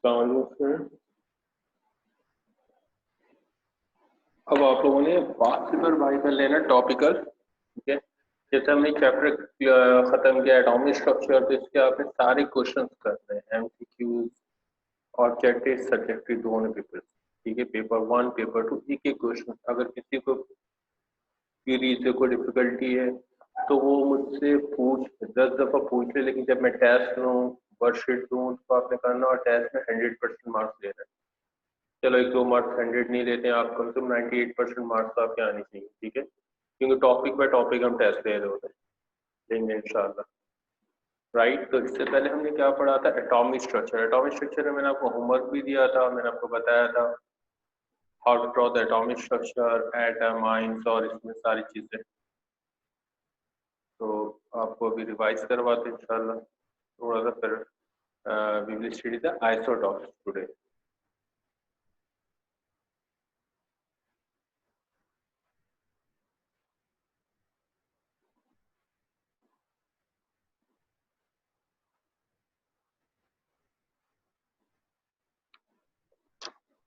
Translation. अब आप लोगों ने बात से पर बाई कर लेना टॉपिकल, ठीक है। जैसे हमने चैप्टर खत्म किया एटॉमिक स्ट्रक्चर, तो इसके आपने सारे क्वेश्चंस करने हैं, एमसीक्यूज और चैप्टर सब्जेक्टिव दोनों पेपर, ठीक है। पेपर 1 पेपर 2 एक एक क्वेश्चन। अगर किसी को क्वेरी से कोई डिफिकल्टी है तो वो मुझसे पूछ 10 दफा पूछ ले, लेकिन जब मैं टेस्ट लूँ वर्कशीट दूँ तो आपने करना और टेस्ट में 100% मार्क्स लेना है। चलो 1-2 मार्क्स 100 नहीं लेते हैं आप, कम से कम 98% मार्क्स आपके आने चाहिए, ठीक है। क्योंकि टॉपिक बाय टॉपिक हम टेस्ट ले रहे होते हैं, लेंगे इंशाल्लाह, राइट। तो इससे पहले हमने क्या पढ़ा था, एटॉमिक स्ट्रक्चर। एटॉमिक स्ट्रक्चर में मैंने आपको होमवर्क भी दिया था, मैंने आपको बताया था how to draw the atomic structure, atom, ions और इसमें सारी चीजें। तो आपको अभी रिवाइज करवाते हैं इंशाल्लाह थोड़ा सा, फिर we will study the isotopes today.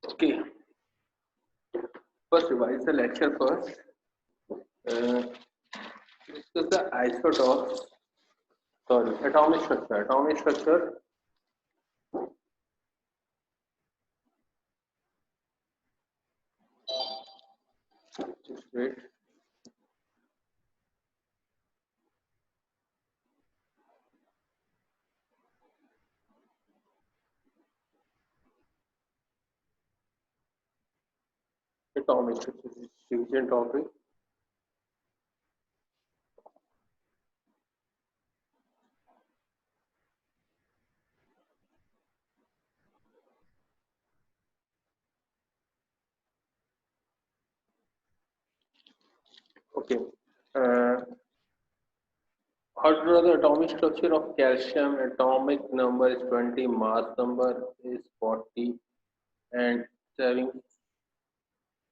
Okay, first revise the lecture first. Discuss the isotopes, sorry, atomic structure. Atomic structure, just wait. Atomic structure is division topic. Okay. How to draw the atomic structure of calcium? Atomic number is 20, mass number is 40, and having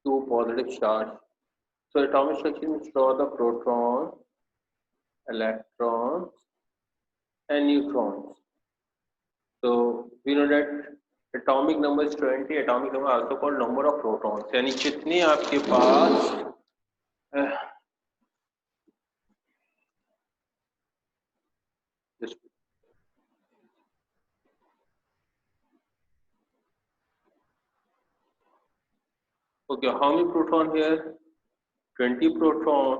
2 positive charge. So atomic structure means draw the protons, electrons, and neutrons. So we know that atomic number is 20. Atomic number also called number of protons. यानी जितने आपके पास okay, how many proton here? 20 proton.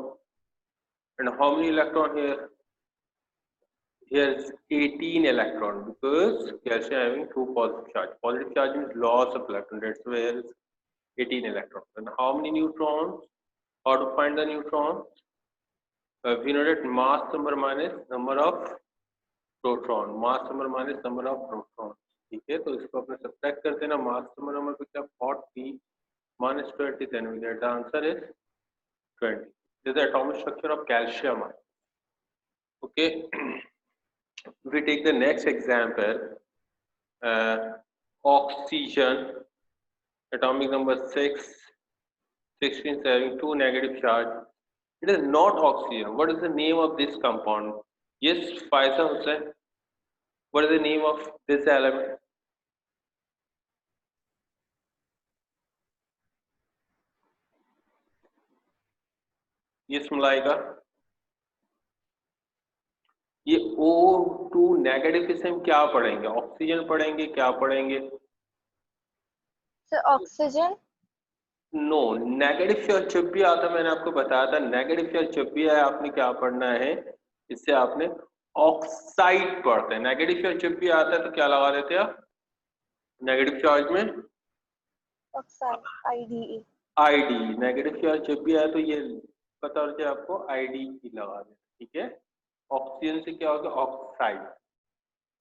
And how many electron here? Here is 18 electron, because calcium having 2 positive charge. Positive charge means loss of electron. That's why here is 18 electrons. And how many neutrons? How to find the neutrons? We know that mass number minus number of proton. Mass number minus number of protons. ठीक है, तो इसको अपने subtract कर देना. Mass number पे क्या 40 minus 20, then we get the answer is 20. This is the atomic structure of calcium. Okay. We take the next example, oxygen, atomic number 6, 16 having 2 negative charge. It is not oxygen. What is the name of this compound? Yes, Faisal Hussain. What is the name of this element? Yes, Malaika. ये O2 negative से हम क्या पढ़ेंगे? Oxygen पढ़ेंगे, क्या पढ़ेंगे? Sir oxygen. No, negative charge जब भी आता, मैंने आपको बताया था, नेगेटिव चार्ज जब भी आया आपने क्या पढ़ना है, इससे आपने ऑक्साइड पढ़ते हैं। नेगेटिव चार्ज जब भी आता है तो क्या लगा देते हैं आप नेगेटिव चार्ज में? Oxide, ID. ID. Negative charge जब भी आया तो ये पता होना चाहिए आपको, आईडी लगा दें, ठीक है। ऑक्सीजन से क्या होगा? ऑक्साइड।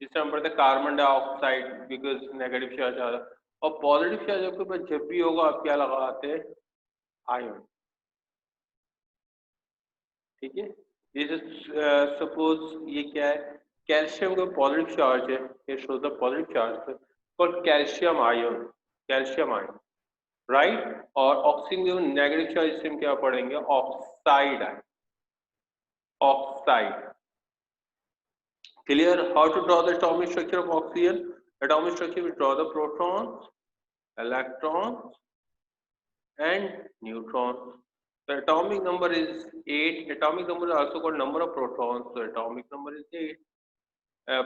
जिससे हम पढ़ते हैं carbon dioxide, because negative charge आ रहा है। और पॉजिटिव चार्ज आपके पास जब भी होगा आप क्या लगाते हैं? आयन, ठीक है। जैसे सपोज ये क्या है, कैल्शियम का पॉजिटिव चार्ज है, ये show the positive charge called calcium ion, calcium ion, right. और ऑक्सीजन जो नेगेटिव चार्ज से हम क्या पढ़ेंगे? Oxide ion, oxide. Clear? How to draw the atomic structure of oxygen? Atomic structure, we draw the protons, electrons, and neutrons. The atomic number is 8. Atomic number is also called number of protons. So atomic number is 8.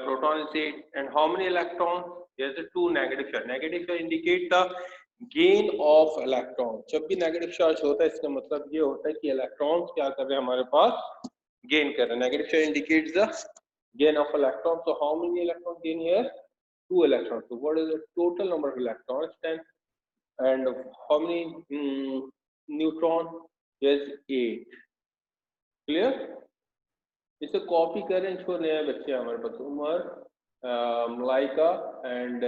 Proton is 8. And how many electrons? There is 2 negative charge. Negative charge indicate the gain of electron. जब भी negative charge होता है इसका मतलब ये होता है कि electrons क्या कर रहे हैं हमारे पास gain कर रहे हैं. Negative charge indicates the gain of electrons. So how many electrons gain here? 2 electrons. So what is the total number of electrons? 10. And how many neutron? Yes, 8. Clear? इसे कॉपी करें जो नए बच्चे हमारे पास उमर, मलाइका एंड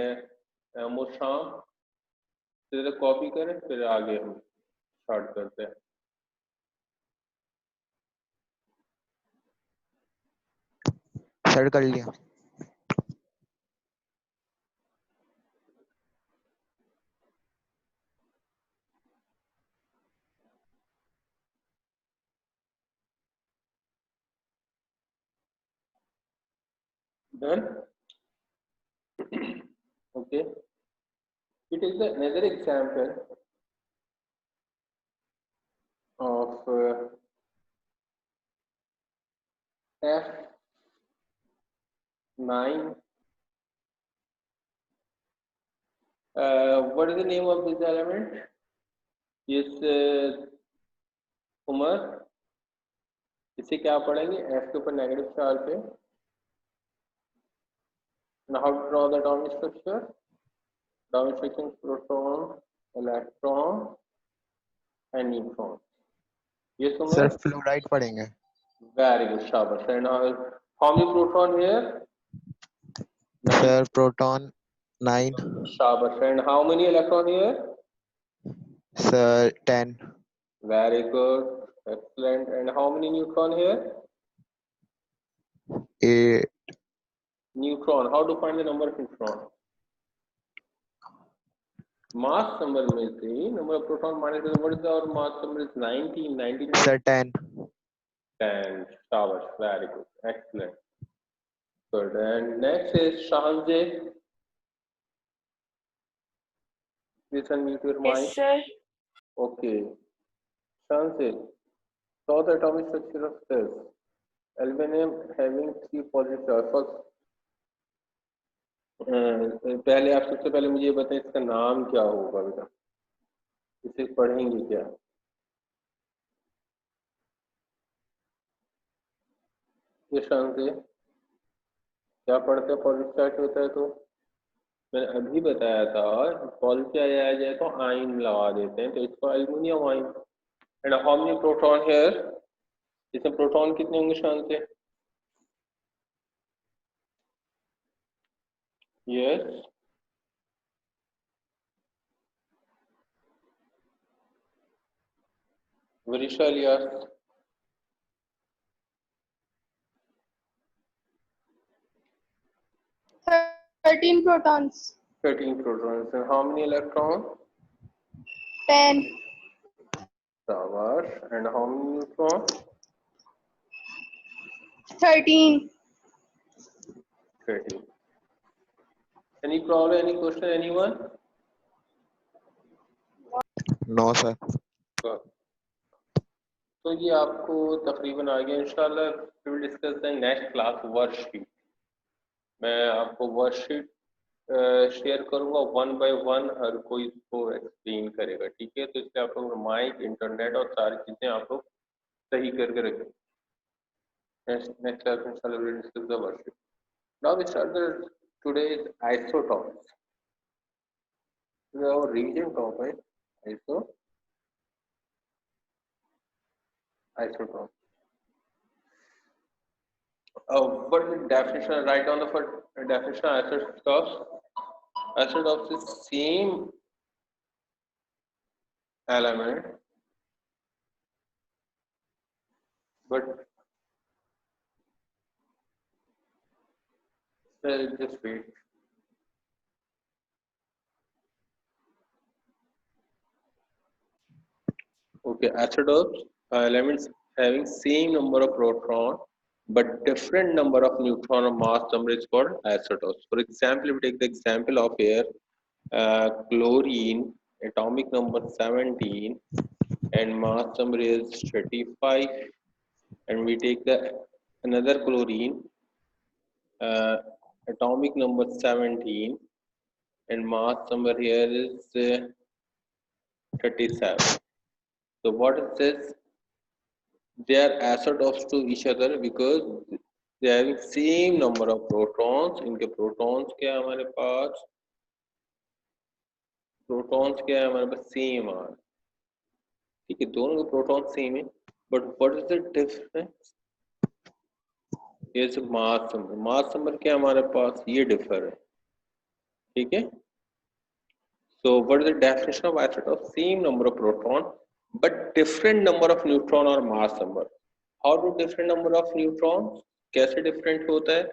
मुशाम, इसे कॉपी करें फिर आगे हम स्टार्ट करते हैं. सर कर लिया. Done? Okay. It is another example of F9. What is the name of this element? Yes, Umar, इसे क्या पढ़ेंगे? F के ऊपर नेगेटिव चार्ज पे. Now how to draw the atomic structure? Atomic structure is proton, electron, and neutron. Yes, Umar? Sir fluoride पढ़ेंगे. Very good, shabash. And how many proton here? Sir proton 9. Shabash. And how many electron here? Sir 10. Very good, excellent. And how many neutron here? 8. Neutron. How to find the number of neutron? Mass number में से number of proton minus what is our mass number is 19. 19. Sir 10. 10. Shabash. Very good. Excellent. Good. And next is Shahanzeh. Please unmute your mic. Yes, sir. Okay. Shahanzeh, saw the atomic structure of this. Aluminum having 3 positive charge. First, पहले आप सबसे पहले मुझे बताएं इसका नाम क्या होगा बेटा, इसे पढ़ेंगे क्या? ये शांति क्या पढ़ते हैं? पॉजिटिव चार्ज होता है तो मैंने अभी बताया था पॉजिटिव आया जाए तो आयन लगा देते हैं, तो इसको aluminium ion. And how many proton here? इसमें प्रोटॉन कितने होंगे Shanti? Yes, Virisha, yes. 13 protons. 13 protons. And how many electrons? 10. Shabash. And how many neutrons? 13. 13. Any problem, any question, anyone? No sir. तो ये आपको तकरीबन आ गया. इंशाल्लाह we will discuss the next class worksheet. मैं आपको वर्कशीट शेयर करूंगा 1 by 1, हर कोई इसको एक्सप्लेन करेगा, ठीक है? तो इसलिए आप लोग माइक, इंटरनेट और सारी चीजें आप लोग सही करके रखें. Next class inshallah we will discuss the worksheet. Now we start the today's isotopes. This is our revision topic. Isotope. What is the definition? Write down the definition of isotopes. Isotopes is same element, but just wait. Okay, isotopes are elements having same number of protons but different number of neutron or mass number is called isotopes. For example, if we take the example of here, chlorine, atomic number 17 and mass number is 35, and we take the another chlorine, uh, atomic number 17 and mass number here is 37. So what it says, they are isotopes to each other because they are having same number of protons. इनके protons क्या है हमारे पास, protons क्या है हमारे पास same आ, ठीक है, दोनों के प्रोटॉन सेम है, but what is the difference, ये मास नंबर क्या हमारे पास ये डिफर है, ठीक है. So what is the definition of isotope? Same number of proton but different number of neutron or mass number. How do different number of neutrons कैसे different होता है,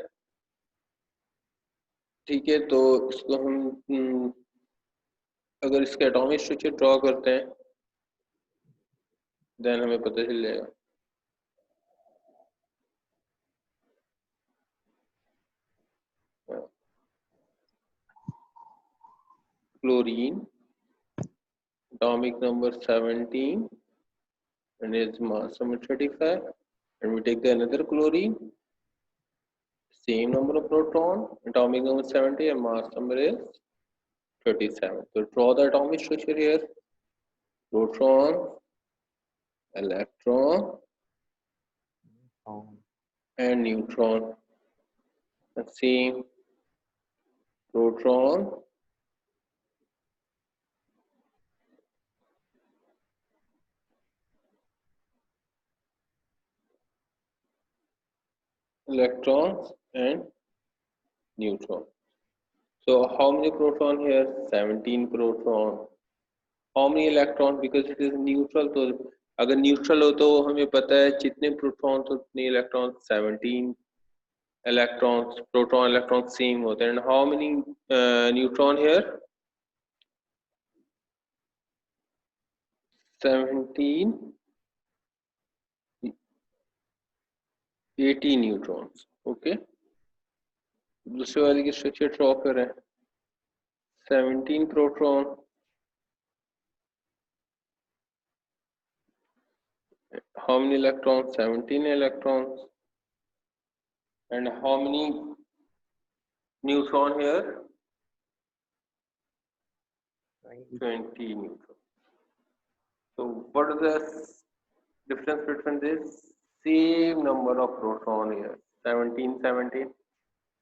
ठीक है. तो इसको हम अगर इसका एटॉमिक स्ट्रक्चर ड्रॉ करते हैं देन हमें पता चल जाएगा. Chlorine, atomic number 17 and its mass number 35, and we take the another chlorine, same number of proton, atomic number 70 and mass number is 37. So draw the atomic structure here, proton, electron and neutron, the same proton, electrons and neutron. So how many proton here? 17 proton. How many electron? Because it is neutral, तो अगर neutral हो तो हमें पता है जितने protons उतने electrons, 17 electrons, proton electron same होते हैं. And how many neutron here? 17, 80 neutrons. Okay. दूसरे वाले की स्ट्रक्चर ड्रॉ करें. 17 proton, how many electrons? 17 electrons. And how many neutron here? 20 neutrons. So what is the difference between this? Same number of proton here, 17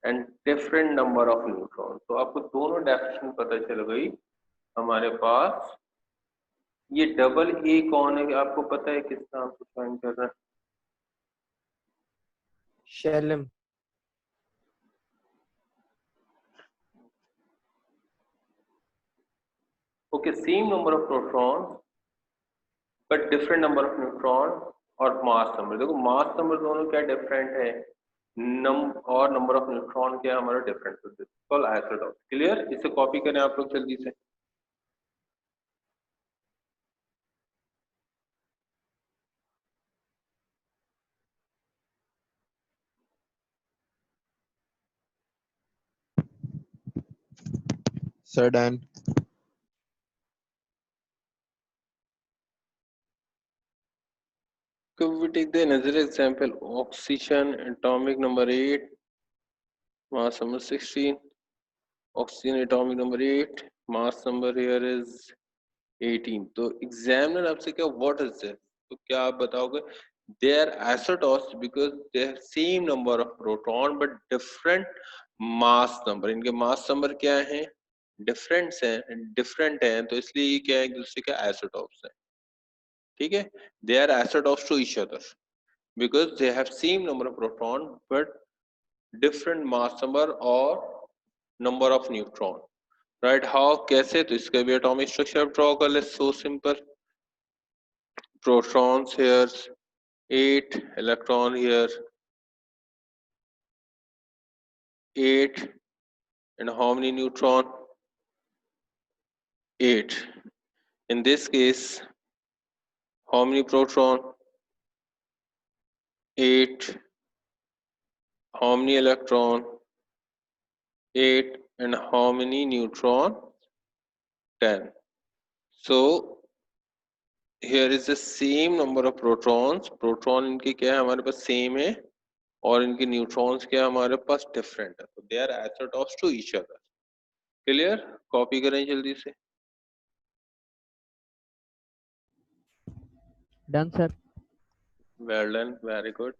and different number of neutrons. तो आपको दोनों definition पता चल गई. हमारे पास ये double A कौन है, आपको पता है किस नाम से ज्वाइन कर रहा है? Shalom. Okay, same number of protons but different number of neutron और मास नंबर. देखो मास नंबर दोनों क्या डिफरेंट है, और नंबर ऑफ न्यूट्रॉन क्या हमारा डिफरेंट है. Call isotope. क्लियर? इसे कॉपी करें आप लोग जल्दी से. Sir, done. So we take the another example, oxygen, atomic number 8, mass number 16. Oxygen atomic number 8, mass number here is 18. तो examiner आपसे क्या, what is this? तो क्या आप बताओगे? They are isotopes because they have same number of proton but different mass number. इनके mass number क्या है? Different हैं, तो इसलिए ये क्या है, एक दूसरे के isotopes हैं. ठीक है? They are isotopes to each other because they have same number of proton but different mass number or number of neutron. Right? How? कैसे? तो इसका भी atomic structure draw कर ले. So simple. Protons here 8, electron here 8, and how many neutron? 8. In this case, how many proton? 8, how many electron? 8. And how many neutron? 10. So here is the same number of protons. Proton इनके क्या है हमारे पास same है और इनके neutrons क्या हमारे पास different है, तो they are isotopes to each other. Clear? Copy करें जल्दी से. Done sir. Well done, very good,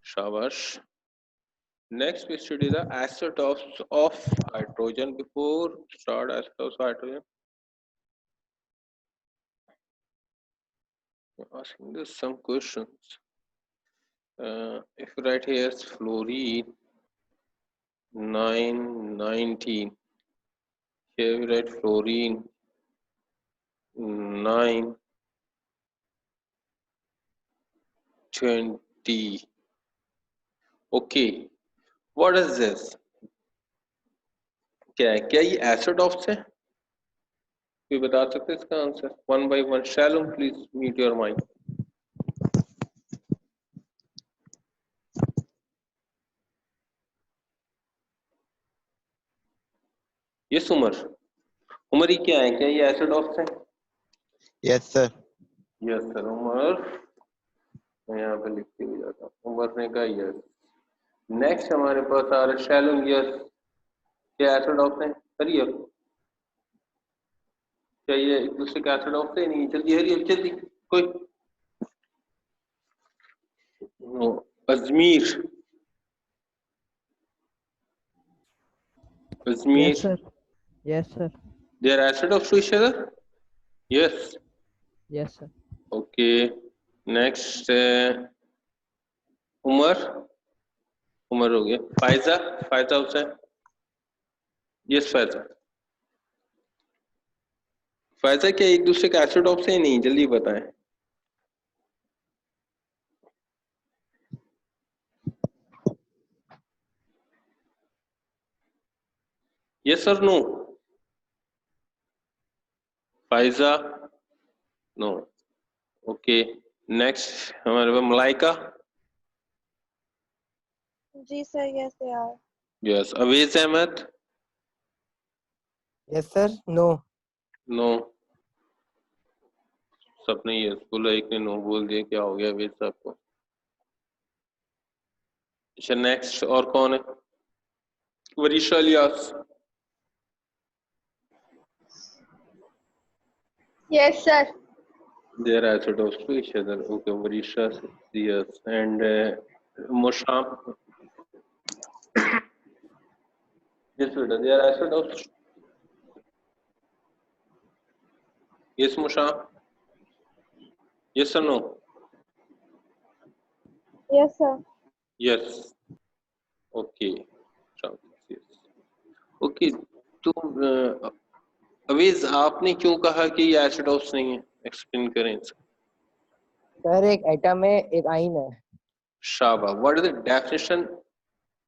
शाबाश. Next we study the isotopes of hydrogen. Before start isotopes of hydrogen, I'm asking this some questions. If you write here is fluorine 919, here we write fluorine 920. Okay, what is this? क्या है? क्या ये isotopes है? कोई बता सकते हैं इसका answer? One by one. Shalom, please mute your mic. Yes, Umar. Umar ये क्या है? क्या ये isotopes है? Yes sir. Yes sir. Umar, मैं यहाँ पे लिख के भी जाता हूँ. उमर ने कहा यस. नेक्स्ट हमारे पास आ रहा है शैलोम. यस. क्या एसिडॉप्स हैं? हरियर. क्या ये एक दूसरे के एसिडॉप्स है? नहीं. जल्दी हरियर, जल्दी. कोई no. Ajmir. Ajmir. Yes sir. Yes sir. They are isotopes to each other. Yes. Yes sir. Okay. Next Umar. Umar हो गया. फायजा. फायजा हुसैन. यस फायजा. फायजा क्या एक दूसरे के एसिडॉप्स है? नहीं. जल्दी बताएं. यस और no? Faiza no. Okay. Next हमारे पास मलाइका. जी सर, यस यार. Yes. Awez Ahmed. Yes sir. No. No. सबने यस बोला, एक ने नो बोल दिया. क्या हो गया अवेज साहब को? अच्छा नेक्स्ट और कौन है? Varisha Ilyas. Yes sir. They are isotopes to each other. Okay, Varisha, yes, and Musham. Yes, beta, they are isotopes. Yes, Musham. Yes or no? Yes sir. Yes. Okay. Yes. Okay. तो अवेज आपने क्यों कहा कि ये isotopes नहीं है? एक्सप्लेन करें इसे. सर एक एटम में एक आइन है. शाबाश. What is the definition?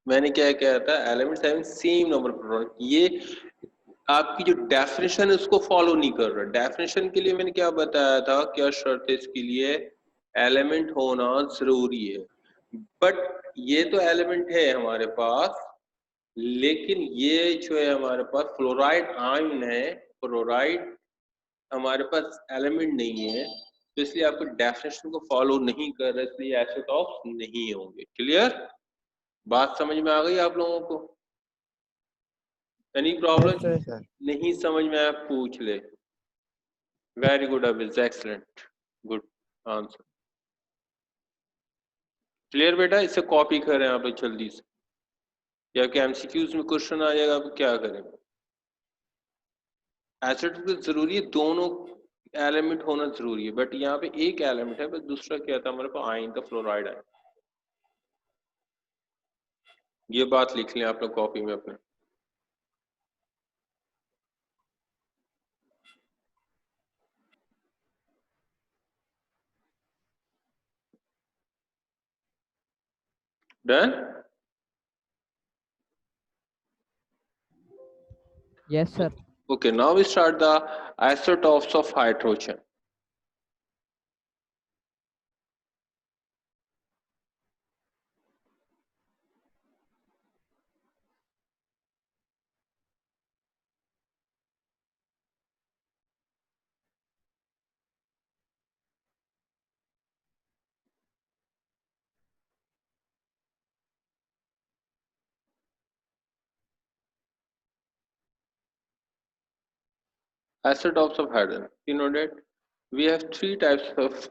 मैंने क्या कहा था? Elements having same number of proton. ये आपकी जो डेफिनेशन है उसको फॉलो नहीं कर रहा. डेफिनेशन के लिए मैंने क्या बताया था? क्या शर्त है इसके लिए? एलिमेंट होना जरूरी है. बट ये तो एलिमेंट है हमारे पास, लेकिन ये जो है हमारे पास फ्लोराइड आयन है. फ्लोराइड हमारे पास एलिमेंट नहीं है, तो इसलिए आपको डेफिनेशन को फॉलो नहीं कर रहे, इसलिए आइसोटॉप्स नहीं होंगे. क्लियर? बात समझ में आ गई आप लोगों को? Any problem? Yes, sir. नहीं समझ में आया पूछ ले. Very good Avij, excellent, good answer. Clear बेटा? इसे कॉपी करें आप जल्दी से, या कि एमसीक्यूज में क्वेश्चन आ जाएगा. आप क्या करें? एसिड जरूरी है, दोनों एलिमेंट होना जरूरी है, बट यहाँ पे एक एलिमेंट है, बस दूसरा क्या था हमारे पास? आयन था, फ्लोराइड आयन. ये बात लिख लें आप लोग कॉपी में अपने. Done? Yes sir. Okay, now we start the isotopes of hydrogen. isotopes of hydrogen. You know that we have three types of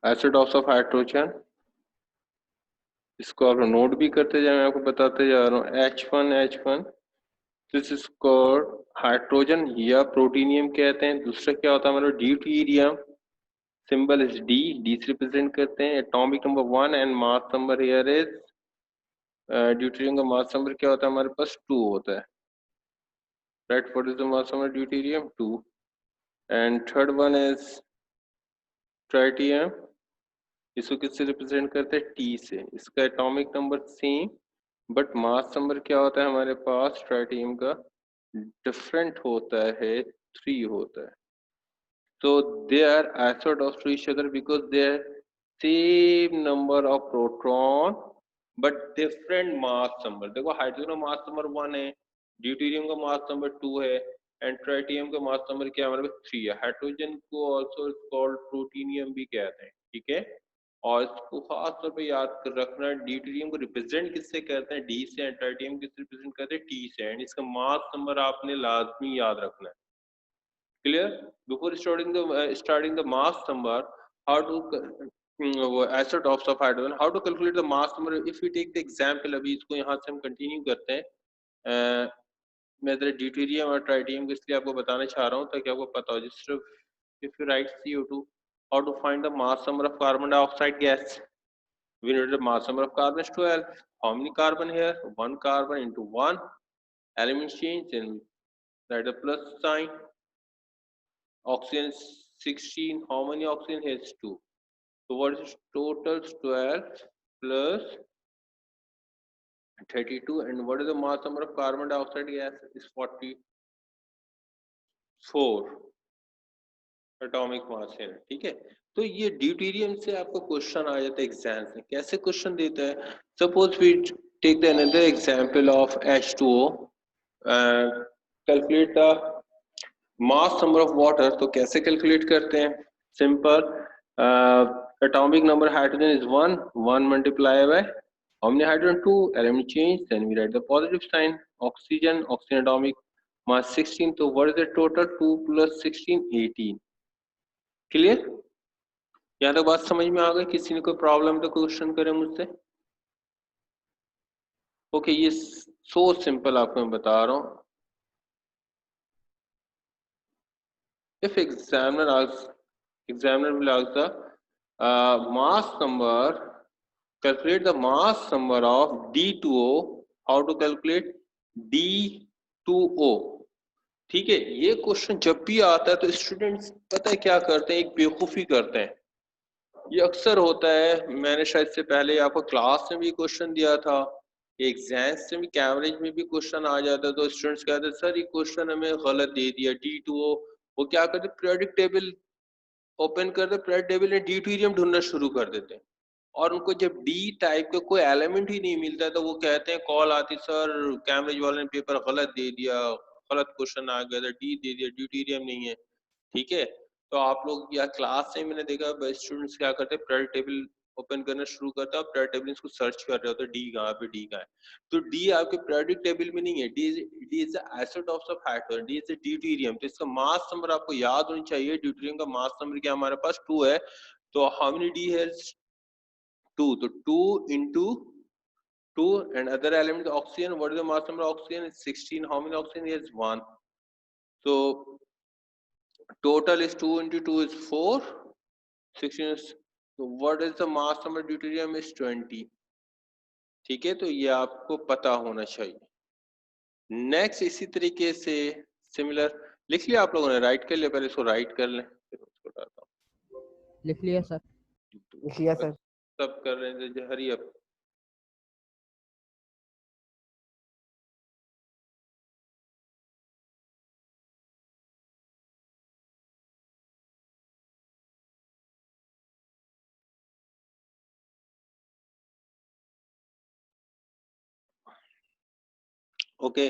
isotopes of hydrogen. इसको आप नोट भी करते जाए, मैं आपको बताते जा रहा हूँ. H1 this is called hydrogen या प्रोटीनियम कहते हैं. दूसरा क्या होता है हमारा ड्यूटेरियम, सिंबल इज डी से रिप्रेजेंट करते हैं. Atomic number 1 and mass number here is deuterium का मास नंबर क्या होता है हमारे पास 2 होता है. Right, what is the mass number deuterium 2. And third one is tritium, इसको किससे रिप्रेजेंट करते हैं टी से. इसका atomic number same but mass number क्या होता है हमारे पास ट्राइटियम का डिफरेंट होता है, 3 होता है. So they are isotopes to each other because they are same number of proton but different mass number. देखो हाइड्रोजन का मास नंबर 1 है, ड्यूटेरियम का मास नंबर 2 है एंड ट्राइटियम का मास नंबर क्या है हमारे पास 3 है. हाइड्रोजन को आल्सो कॉल्ड प्रोटीनियम भी कहते हैं, ठीक है. और इसको खास तौर पे याद कर रखना, ड्यूटेरियम को रिप्रेजेंट किससे करते हैं डी से, एंड ट्राइटियम किससे रिप्रेजेंट करते हैं टी से. एंड इसका मास नंबर आपने लाजमी याद रखना है. Clear? Before starting the mass number, how to isotopes of hydrogen, how to calculate the mass number. If we take the example, अभी इसको यहाँ से हम कंटिन्यू करते हैं. मैं इधर ड्यूटेरियम और ट्राइटियम को इसलिए आपको बताना चाह रहा हूँ ताकि आपको पता हो. Just if you write CO2, how to find the mass number of carbon dioxide gas? We know the mass number of carbon is 12. How many carbon here? 1 carbon into 1 element change, and write the plus sign. Oxygen 16. How many oxygen? Here is 2. So what is total? 12 plus 32. And what is the mass number of carbon dioxide gas? Is 44 atomic mass है, ठीक है. तो ये deuterium से आपको question आ जाता है exam में. कैसे क्वेश्चन देता है? Suppose we take the another example of H2O. Calculate the mass number of water. तो कैसे कैलकुलेट करते हैं? Simple, atomic number hydrogen is 1 multiply by how many hydrogen 2 element change, then we write the positive sign. Oxygen atomic mass 16. तो what is the total? 2 + 16 18. Clear? यहाँ तक बात समझ में आ गई? किसी ने कोई प्रॉब्लम तो क्वेश्चन करे मुझसे. ओके, ये सो सिंपल आपको मैं बता रहा हूँ. If examiner will ask the mass number, calculate the mass number of D2O. How to calculate D2O? ठीक है. ये क्वेश्चन जब भी आता है तो स्टूडेंट्स पता है क्या करते हैं, एक बेवकूफी करते हैं. ये अक्सर होता है. मैंने शायद से पहले आपको क्लास में भी क्वेश्चन दिया था, एग्जाम्स में भी कैमरेज में भी क्वेश्चन आ जाता है. तो स्टूडेंट्स कहते हैं सर ये क्वेश्चन हमें गलत दे दिया D2O. वो क्या करते, पीरियोडिक टेबल ओपन करते, पीरियोडिक टेबल में ड्यूटेरियम ढूंढना शुरू कर देते हैं. और उनको जब डी टाइप का कोई एलिमेंट ही नहीं मिलता तो वो कहते हैं, कॉल आती सर कैम्ब्रिज वाले ने पेपर गलत दे दिया, गलत क्वेश्चन आ गया था, डी दे दिया, ड्यूटेरियम नहीं है. ठीक है. तो आप लोग या क्लास में मैंने देखा स्टूडेंट्स क्या करते हैं, पीरियोडिक टेबल ओपन करना शुरू करता है, पीरियोडिक टेबल इसको सर्च कर रहे होते हैं, डी कहाँ पे, डी कहाँ है. तो डी आपके पीरियोडिक टेबल में नहीं है. D is the isotopes of hydrogen, D is the deuterium. तो इसका मास नंबर आपको याद होनी चाहिए. ड्यूटेरियम का मास नंबर क्या हमारे पास 2 है. तो हाउ मेनी डी है? 2. तो 2 into 2 and other element oxygen. What is the mass number of oxygen? Is 16. How many oxygen? Is 1. So total is 2 into 2 is 4. 16 is, so what is the mass number of deuterium? Is 20. ठीक है. तो ये आपको पता होना चाहिए. Next इसी तरीके से सिमिलर लिख लिया आप लोगों ने, राइट कर लिया? पहले इसको राइट कर लें फिर उसको डालता हूँ. लिख लिया सर. लिख लिया सर. सब कर रहे हैं, hurry up. Okay,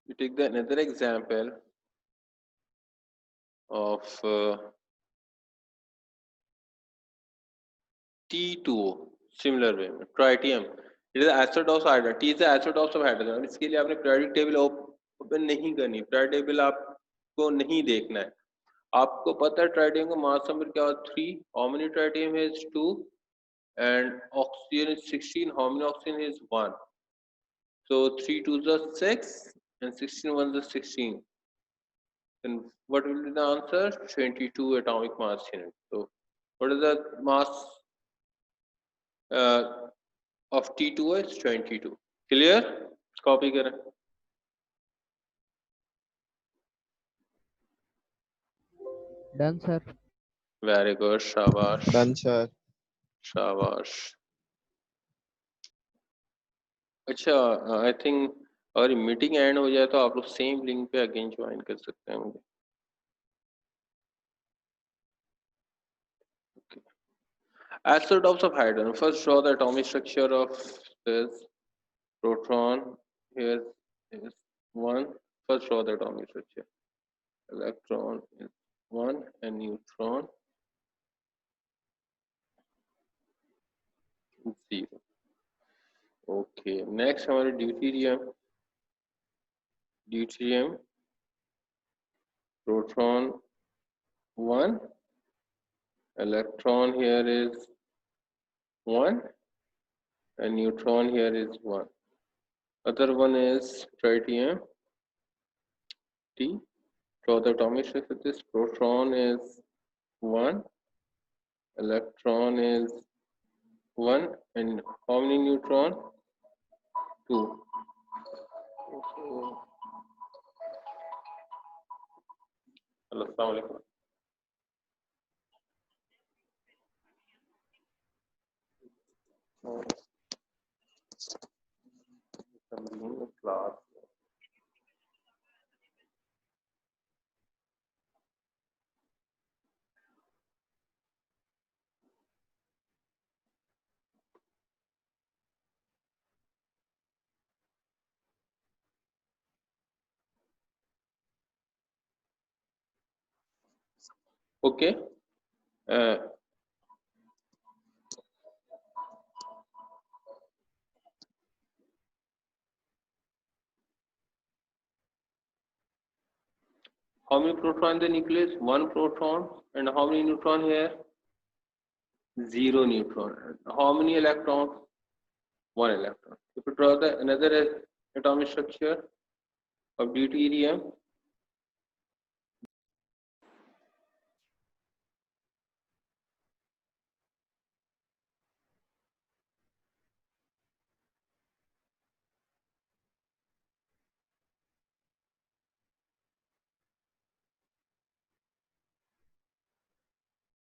we take the another example of T2O. Similar way में tritium it is isotope of hydrogen, T is isotope of hydrogen. इसके लिए आपने पीरियोडिक टेबल ओपन नहीं करनी, पीरियोडिक टेबल आपको नहीं देखना है। आपको पता है ट्राइटियम का मास नंबर क्या होता है 3, how many tritium is 2 and oxygen is 16, how many oxygen is 1, so 3 2s are 6 and 16 1s are 16, then what will be the answer? 22 atomic mass unit. So what is the mass of T2 is 22. Clear? Copy करें। Done, sir. Very good, शाबाश Done, sir. शाबाश। अच्छा, I think अगर meeting and हो जाए तो आप लोग सेम लिंक पे अगेन ज्वाइन कर सकते हैं मुझे। Isotopes of hydrogen. First, draw the atomic structure of this proton. Here is 1. First, draw the atomic structure. Electron is 1 and neutron 0. Okay. Next, हमारे deuterium. Deuterium. Proton 1. Electron here is 1 and neutron here is 1. Other one is tritium T. Draw the atomic structure of this. Proton is 1, electron is 1, and how many neutron? 2. Assalamu alaikum. Class. Okay. How many proton in the nucleus? 1 proton. And how many neutron here? 0 neutron. How many electrons? 1 electron. If you draw the another atomic structure of deuterium,